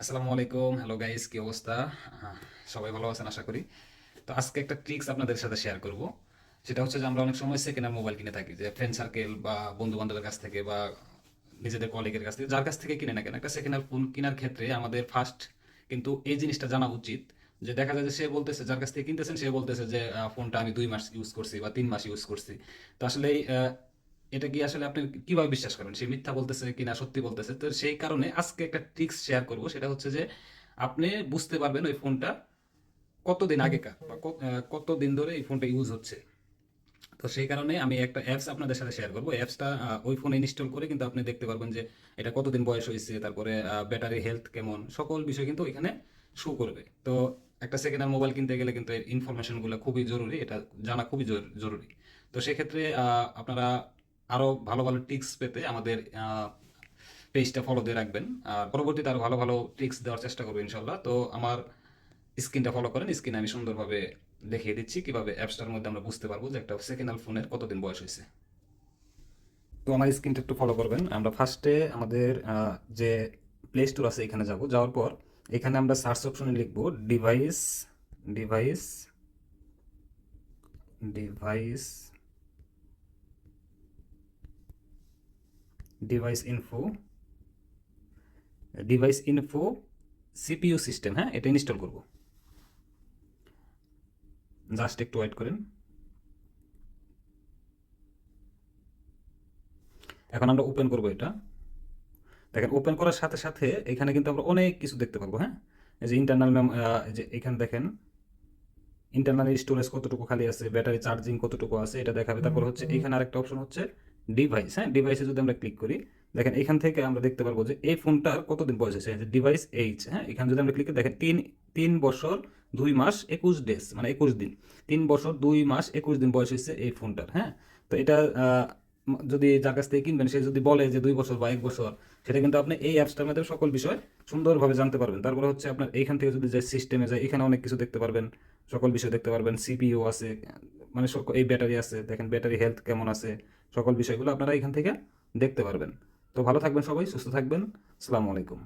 আসসালামু আলাইকুম, hello guys, কি অবস্থা? আহ, সবাই ভালো আছেন আশা করি। তো আজকে একটা ট্রিক্স আপনাদের সাথে শেয়ার করব। সেটা হচ্ছে যে আমরা অনেক সময় সেকেন্ড হ্যান্ড মোবাইল কিনে থাকি, যে ফ্রেন্ড সার্কেল বা বন্ধু বান্ধবের কাছ থেকে বা নিজেদের কলিগের কাছ থেকে, যার কাছ থেকে কিনে না কেন, একটা সেকেন্ড হ্যান্ড ফোন কেনার ক্ষেত্রে আমাদের ফার্স্ট কিন্তু এই জিনিসটা জানা উচিত যে দেখা যায় যে সে বলতেছে, যার কাছ থেকে কিনতেছেন সে বলতেছে যে ফোনটা আমি 2 মাস ইউজ করছি বা 3 মাস ইউজ করছি। তো আসলে এটা কি আসলে আপনি কিভাবে বিশ্বাস করবেন সে মিথ্যা বলতেছে কিনা সত্যি বলতেছে? তো সেই কারণে আজকে একটা ট্রিক্স শেয়ার করব। সেটা হচ্ছে যে আপনি বুঝতে পারবেন ওই ফোনটা কতদিন আগেকার বা কতদিন ধরে এই ফোনটা ইউজ হচ্ছে। তো সেই কারণে আমি একটা অ্যাপস আপনাদের সাথে শেয়ার করবো। অ্যাপসটা ওই ফোনে ইনস্টল করে কিন্তু আপনি দেখতে পারবেন যে এটা কতদিন বয়স হয়েছে, তারপরে ব্যাটারি হেলথ কেমন, সকল বিষয় কিন্তু ওইখানে শো করবে। তো একটা সেকেন্ড হ্যান্ড মোবাইল কিনতে গেলে কিন্তু এই ইনফরমেশনগুলো খুবই জরুরি, এটা জানা খুবই জরুরি। তো সেক্ষেত্রে আপনারা আরও ভালো ভালো টিপস পেতে আমাদের পেজটা ফলো দিয়ে রাখবেন। আর পরবর্তীতে আরও ভালো ভালো ট্রিক্স দেওয়ার চেষ্টা করবো ইনশাল্লাহ। তো আমার স্ক্রিনটা ফলো করেন, স্ক্রিনে আমি সুন্দরভাবে দেখিয়ে দিচ্ছি কিভাবে অ্যাপসটার মধ্যে আমরা বুঝতে পারবো যে একটা সেকেন্ড হ্যান্ড ফোনের কতদিন বয়স হয়েছে। তো আমার স্ক্রিনটা একটু ফলো করবেন। আমরা ফার্স্টে আমাদের যে প্লে স্টোর আছে এখানে যাব, যাওয়ার পর এখানে আমরা সার্চ অপশনে লিখবো device device device device info device info CPU system. হ্যাঁ, এটা ইনস্টল করব। জাস্ট একটু ওয়েট করেন। এখন আমরা ওপেন করব এটা। দেখেন, ওপেন করার সাথে সাথে এখানে কিন্তু আমরা অনেক কিছু দেখতে পারবো। হ্যাঁ, এই যে ইন্টারনাল যে এখানে দেখেন ইন্টারনাল স্টোরেজ কতটুকু খালি আছে, ব্যাটারি চার্জিং কতটুকু আছে এটা দেখাবে। তারপর হচ্ছে এখানে আরেকটা অপশন হচ্ছে ডিভাইস। হ্যাঁ, ডিভাইসে যদি আমরা ক্লিক করি, দেখেন এখান থেকে আমরা দেখতে পারবো যে এই ফোনটার কতদিন বয়স হয়েছে। ডিভাইস এইচ, হ্যাঁ, এখানে যদি আমরা ক্লিক করি দেখেন 3 বছর 2 মাস 21 ডেজ, মানে 21 দিন। 3 বছর 2 মাস 21 দিন বয়স হয়েছে এই ফোনটার। হ্যাঁ, তো এটা যদি যার কাছ থেকে কিনবেন সে যদি বলে যে 2 বছর বা 1 বছর, সেটা কিন্তু আপনি এই অ্যাপসটার মধ্যে সকল বিষয় সুন্দরভাবে জানতে পারবেন। তারপরে হচ্ছে আপনার এইখান থেকে যদি যে সিস্টেমে যায়, এখানে অনেক কিছু দেখতে পারবেন, সকল বিষয় দেখতে পারবেন। সিপিইউ আছে, মানে এই ব্যাটারি আছে, দেখেন ব্যাটারি হেলথ কেমন আছে, সকল বিষয়গুলো আপনারা এখান থেকে দেখতে পারবেন। তো ভালো থাকবেন সবাই, সুস্থ থাকবেন। আসসালামু আলাইকুম।